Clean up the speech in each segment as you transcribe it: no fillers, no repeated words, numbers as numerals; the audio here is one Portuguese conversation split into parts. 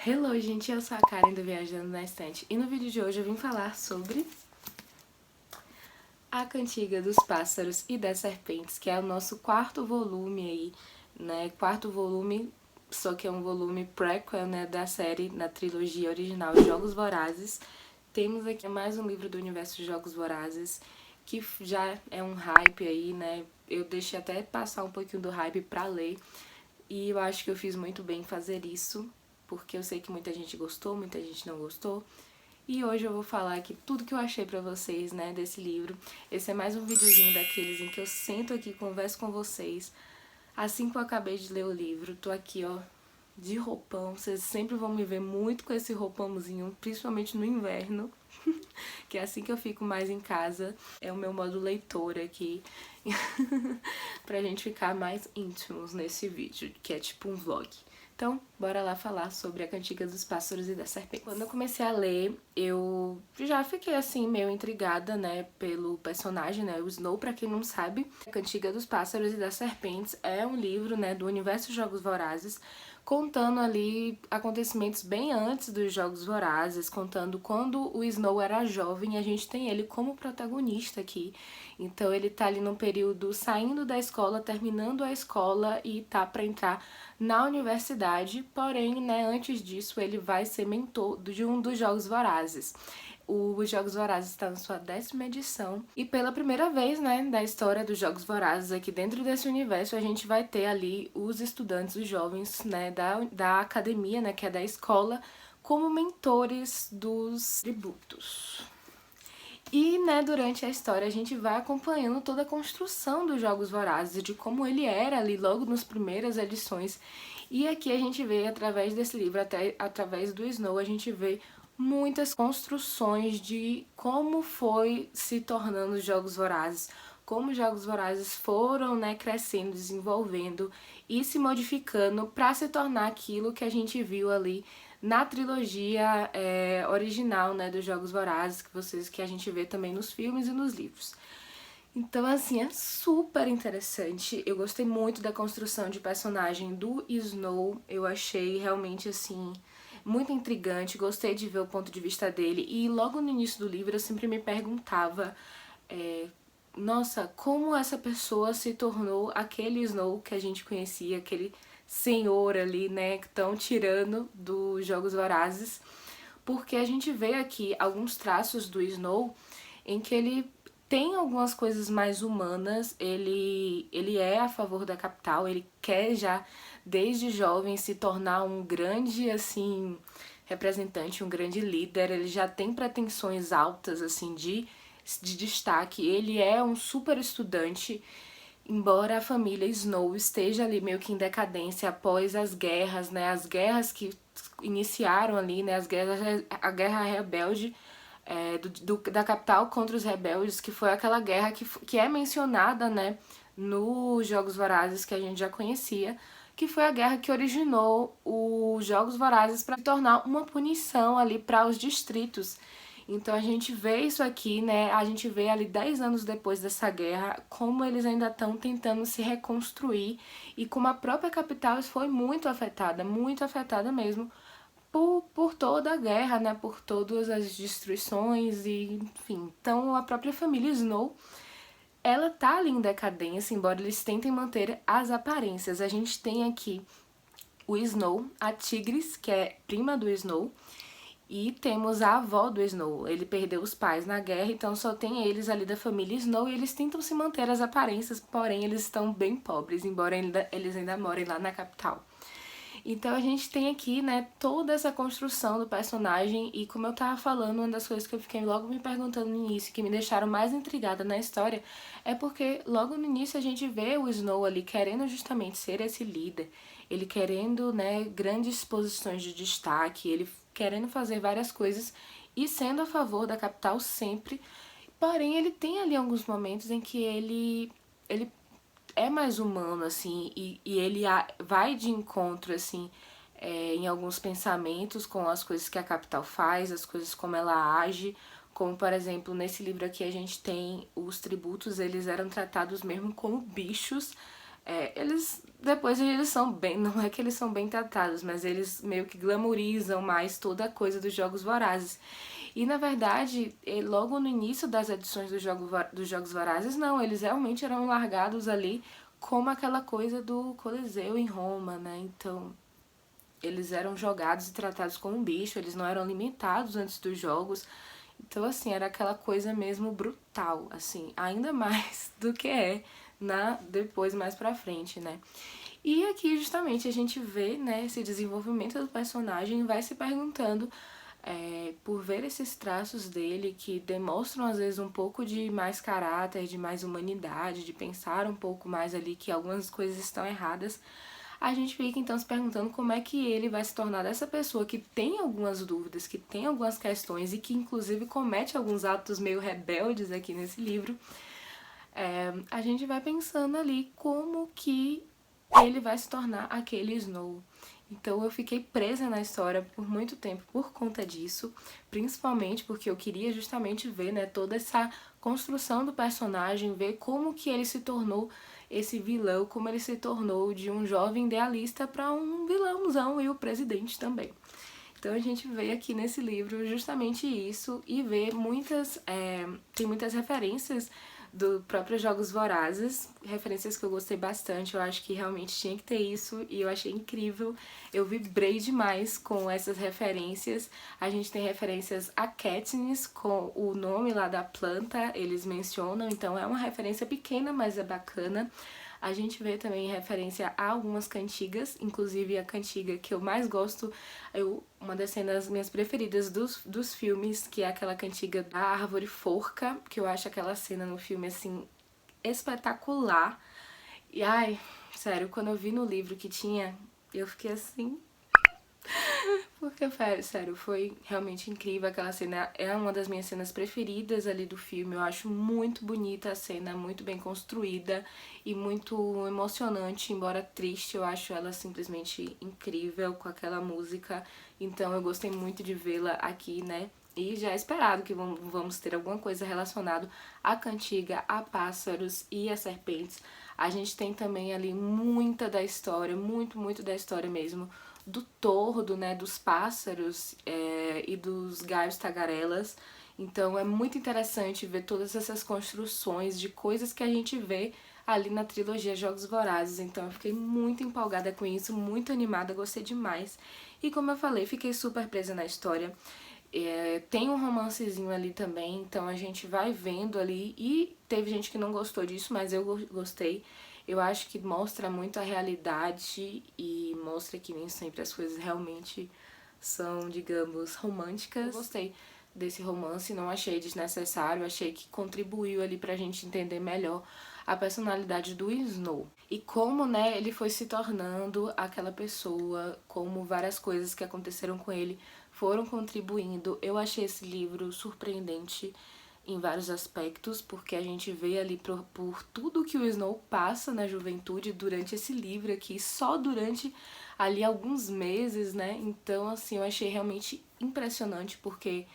Hello, gente, eu sou a Karen do Viajando na Estante e no vídeo de hoje eu vim falar sobre A Cantiga dos Pássaros e das Serpentes, que é o nosso quarto volume aí, né, quarto volume, só que é um volume prequel, né, da série, na trilogia original Jogos Vorazes. Temos aqui mais um livro do universo de Jogos Vorazes, que já é um hype aí, né, eu deixei até passar um pouquinho do hype pra ler, e eu acho que eu fiz muito bem em fazer isso, porque eu sei que muita gente gostou, muita gente não gostou. E hoje eu vou falar aqui tudo que eu achei pra vocês, né, desse livro. Esse é mais um videozinho daqueles em que eu sento aqui e converso com vocês. Assim que eu acabei de ler o livro, tô aqui, ó, de roupão. Vocês sempre vão me ver muito com esse roupãozinho, principalmente no inverno, que é assim que eu fico mais em casa. É o meu modo leitor aqui, pra gente ficar mais íntimos nesse vídeo, que é tipo um vlog. Então, bora lá falar sobre A Cantiga dos Pássaros e das Serpentes. Quando eu comecei a ler, eu já fiquei assim meio intrigada, né, pelo personagem, né, o Snow, pra quem não sabe. A Cantiga dos Pássaros e das Serpentes é um livro, né, do universo de Jogos Vorazes, contando ali acontecimentos bem antes dos Jogos Vorazes, contando quando o Snow era jovem, e a gente tem ele como protagonista aqui. Então ele tá ali num período saindo da escola, terminando a escola e tá pra entrar na universidade, porém, né, antes disso ele vai ser mentor de um dos Jogos Vorazes. Os Jogos Vorazes está na sua 10ª edição e pela primeira vez, né, da história dos Jogos Vorazes aqui dentro desse universo, a gente vai ter ali os estudantes, os jovens, né, da academia, né, que é da escola, como mentores dos tributos. E, né, durante a história a gente vai acompanhando toda a construção dos Jogos Vorazes, de como ele era ali logo nas primeiras edições. E aqui a gente vê, através desse livro, até através do Snow, a gente vê muitas construções de como foi se tornando os Jogos Vorazes, como os Jogos Vorazes foram, né, crescendo, desenvolvendo e se modificando para se tornar aquilo que a gente viu ali na trilogia original, né, dos Jogos Vorazes, que a gente vê também nos filmes e nos livros. Então, assim, é super interessante. Eu gostei muito da construção de personagem do Snow. Eu achei realmente, assim, muito intrigante. Gostei de ver o ponto de vista dele. E logo no início do livro eu sempre me perguntava, nossa, como essa pessoa se tornou aquele Snow que a gente conhecia, aquele senhor ali, né, que estão tirando dos Jogos Vorazes, porque a gente vê aqui alguns traços do Snow em que ele tem algumas coisas mais humanas, ele é a favor da capital, ele quer já desde jovem se tornar um grande, assim, representante, um grande líder, ele já tem pretensões altas, assim, de destaque, ele é um super estudante. Embora a família Snow esteja ali meio que em decadência após as guerras, né, as guerras que iniciaram ali, né, a guerra rebelde da capital contra os rebeldes, que foi aquela guerra que é mencionada, né, nos Jogos Vorazes que a gente já conhecia, que foi a guerra que originou os Jogos Vorazes para tornar uma punição ali para os distritos. Então a gente vê isso aqui, né? A gente vê ali 10 anos depois dessa guerra, como eles ainda estão tentando se reconstruir e como a própria capital foi muito afetada mesmo por toda a guerra, né? Por todas as destruições e enfim. Então a própria família Snow, ela tá ali em decadência, embora eles tentem manter as aparências. A gente tem aqui o Snow, a Tigris, que é prima do Snow, e temos a avó do Snow. Ele perdeu os pais na guerra, então só tem eles ali da família Snow e eles tentam se manter as aparências, porém eles estão bem pobres, embora eles ainda morem lá na capital. Então a gente tem aqui, né, toda essa construção do personagem e como eu tava falando, uma das coisas que eu fiquei logo me perguntando no início, que me deixaram mais intrigada na história, é porque logo no início a gente vê o Snow ali querendo justamente ser esse líder, ele querendo, né, grandes posições de destaque, ele querendo fazer várias coisas e sendo a favor da capital sempre, porém ele tem ali alguns momentos em que ele é mais humano, assim, e ele vai de encontro, assim, em alguns pensamentos com as coisas que a capital faz, as coisas como ela age, como, por exemplo, nesse livro aqui a gente tem os tributos, eles eram tratados mesmo como bichos, Depois eles são bem, não é que eles são bem tratados, mas eles meio que glamourizam mais toda a coisa dos Jogos Vorazes. E na verdade, logo no início das edições dos Jogos Vorazes, não, eles realmente eram largados ali como aquela coisa do Coliseu em Roma, né? Então, eles eram jogados e tratados como um bicho, eles não eram alimentados antes dos jogos. Então, assim, era aquela coisa mesmo brutal, assim, ainda mais do que depois, mais pra frente, né? E aqui, justamente, a gente vê, né, esse desenvolvimento do personagem e vai se perguntando, por ver esses traços dele que demonstram, às vezes, um pouco de mais caráter, de mais humanidade, de pensar um pouco mais ali que algumas coisas estão erradas, a gente fica então se perguntando como é que ele vai se tornar dessa pessoa que tem algumas dúvidas, que tem algumas questões e que inclusive comete alguns atos meio rebeldes aqui nesse livro. A gente vai pensando ali como que ele vai se tornar aquele Snow. Então eu fiquei presa na história por muito tempo por conta disso, principalmente porque eu queria justamente ver, né, toda essa construção do personagem, ver como que ele se tornou esse vilão, como ele se tornou de um jovem idealista para um vilãozão e o presidente também. Então a gente vê aqui nesse livro justamente isso e vê tem muitas referências do próprio Jogos Vorazes, referências que eu gostei bastante, eu acho que realmente tinha que ter isso e eu achei incrível, eu vibrei demais com essas referências. A gente tem referências a Katniss com o nome lá da planta, eles mencionam, então é uma referência pequena, mas é bacana. A gente vê também referência a algumas cantigas, inclusive a cantiga que eu mais gosto, uma das cenas minhas preferidas dos filmes, que é aquela cantiga da Árvore Forca, que eu acho aquela cena no filme, assim, espetacular. E, ai, sério, quando eu vi no livro que tinha, eu fiquei assim, porque, sério, foi realmente incrível. Aquela cena é uma das minhas cenas preferidas ali do filme. Eu acho muito bonita a cena, muito bem construída e muito emocionante, embora triste. Eu acho ela simplesmente incrível com aquela música. Então eu gostei muito de vê-la aqui, né? E já é esperado que vamos ter alguma coisa relacionada à cantiga, a pássaros e a serpentes. A gente tem também ali muita da história, muito da história mesmo, do tordo, né, dos pássaros e dos galhos tagarelas. Então é muito interessante ver todas essas construções de coisas que a gente vê ali na trilogia Jogos Vorazes. Então eu fiquei muito empolgada com isso, muito animada, gostei demais. E como eu falei, fiquei super presa na história. Tem um romancezinho ali também, então a gente vai vendo ali, e teve gente que não gostou disso, mas eu gostei. Eu acho que mostra muito a realidade e mostra que nem sempre as coisas realmente são, digamos, românticas. Eu gostei desse romance, não achei desnecessário, achei que contribuiu ali pra gente entender melhor a personalidade do Snow. E como, né, ele foi se tornando aquela pessoa, como várias coisas que aconteceram com ele foram contribuindo. Eu achei esse livro surpreendente em vários aspectos, porque a gente vê ali por tudo que o Snow passa na juventude durante esse livro aqui, só durante ali alguns meses, né? Então, assim, eu achei realmente impressionante, porque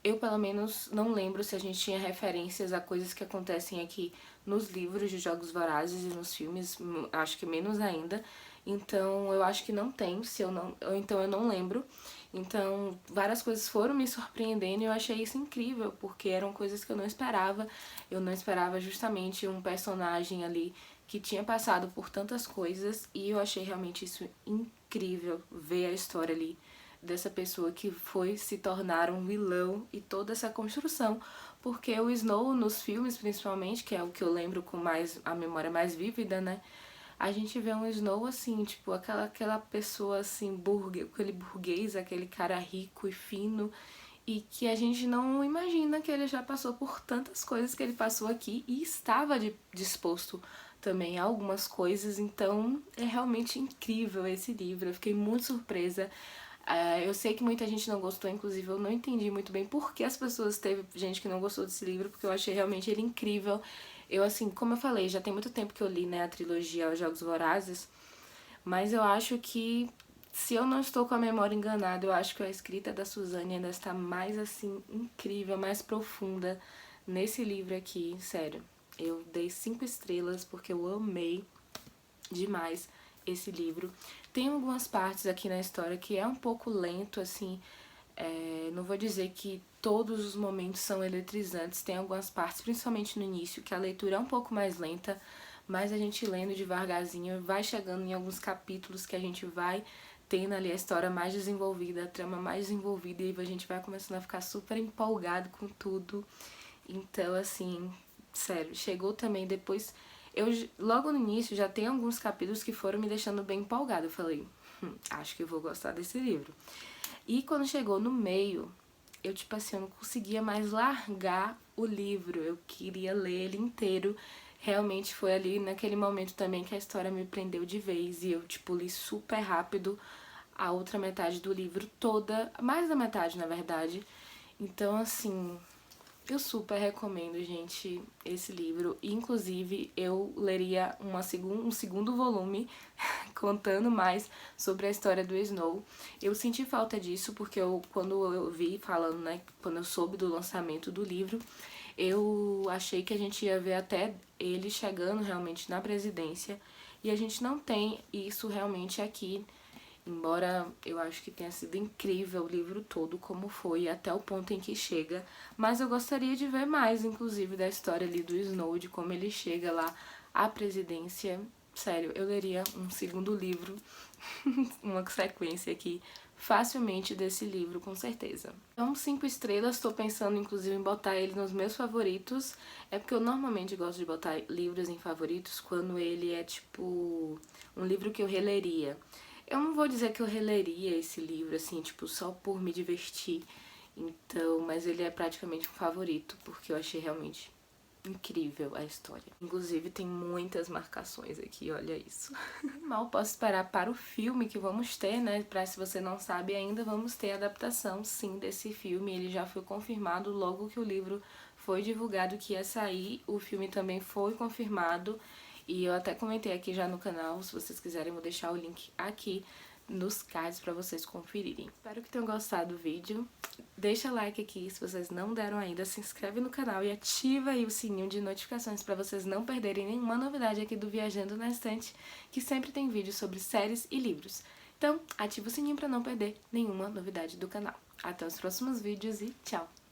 eu, pelo menos, não lembro se a gente tinha referências a coisas que acontecem aqui nos livros de Jogos Vorazes e nos filmes, acho que menos ainda. Então, eu acho que não tem, se eu não, ou então eu não lembro. Então, várias coisas foram me surpreendendo e eu achei isso incrível, porque eram coisas que eu não esperava. Eu não esperava justamente um personagem ali que tinha passado por tantas coisas e eu achei realmente isso incrível, ver a história ali dessa pessoa que foi se tornar um vilão e toda essa construção, porque o Snow nos filmes principalmente, que é o que eu lembro com mais a memória mais vívida, né? A gente vê um Snow assim, tipo, aquela pessoa assim, aquele burguês, aquele cara rico e fino, e que a gente não imagina que ele já passou por tantas coisas que ele passou aqui e estava disposto também a algumas coisas. Então é realmente incrível esse livro, eu fiquei muito surpresa. Eu sei que muita gente não gostou, inclusive eu não entendi muito bem por que as pessoas, teve gente que não gostou desse livro, porque eu achei realmente ele incrível. Eu, assim, como eu falei, já tem muito tempo que eu li, né, a trilogia Os Jogos Vorazes, mas eu acho que, se eu não estou com a memória enganada, eu acho que a escrita da Suzane ainda está mais, assim, incrível, mais profunda nesse livro aqui, sério. Eu dei 5 estrelas porque eu amei. demais esse livro. Tem algumas partes aqui na história que é um pouco lento, assim, não vou dizer que todos os momentos são eletrizantes, tem algumas partes, principalmente no início, que a leitura é um pouco mais lenta, mas a gente lendo devagarzinho vai chegando em alguns capítulos que a gente vai tendo ali a história mais desenvolvida, a trama mais desenvolvida, e a gente vai começando a ficar super empolgado com tudo. Então, assim, sério, chegou também depois... logo no início já tem alguns capítulos que foram me deixando bem empolgada. Eu falei, acho que eu vou gostar desse livro. E quando chegou no meio, eu tipo assim, eu não conseguia mais largar o livro. Eu queria ler ele inteiro. Realmente foi ali naquele momento também que a história me prendeu de vez. E eu tipo li super rápido a outra metade do livro toda, mais da metade na verdade. Então assim, eu super recomendo, gente, esse livro. Inclusive, eu leria um segundo volume contando mais sobre a história do Snow. Eu senti falta disso porque quando eu vi falando, né, quando eu soube do lançamento do livro, eu achei que a gente ia ver até ele chegando realmente na presidência. E a gente não tem isso realmente aqui. Embora eu acho que tenha sido incrível o livro todo, como foi, até o ponto em que chega. Mas eu gostaria de ver mais, inclusive, da história ali do Snow, de como ele chega lá à presidência. Sério, eu leria um segundo livro, uma sequência aqui, facilmente desse livro, com certeza. Então, 5 estrelas, tô pensando inclusive em botar ele nos meus favoritos. É porque eu normalmente gosto de botar livros em favoritos quando ele é, tipo, um livro que eu releria. Eu não vou dizer que eu releria esse livro, assim, tipo, só por me divertir. Então, mas ele é praticamente um favorito, porque eu achei realmente incrível a história. Inclusive, tem muitas marcações aqui, olha isso. Mal posso esperar para o filme que vamos ter, né? Pra se você não sabe ainda, vamos ter adaptação, sim, desse filme. Ele já foi confirmado logo que o livro foi divulgado que ia sair. O filme também foi confirmado. E eu até comentei aqui já no canal, se vocês quiserem eu vou deixar o link aqui nos cards pra vocês conferirem. Espero que tenham gostado do vídeo. Deixa like aqui se vocês não deram ainda, se inscreve no canal e ativa aí o sininho de notificações pra vocês não perderem nenhuma novidade aqui do Viajando na Estante, que sempre tem vídeos sobre séries e livros. Então, ativa o sininho pra não perder nenhuma novidade do canal. Até os próximos vídeos e tchau!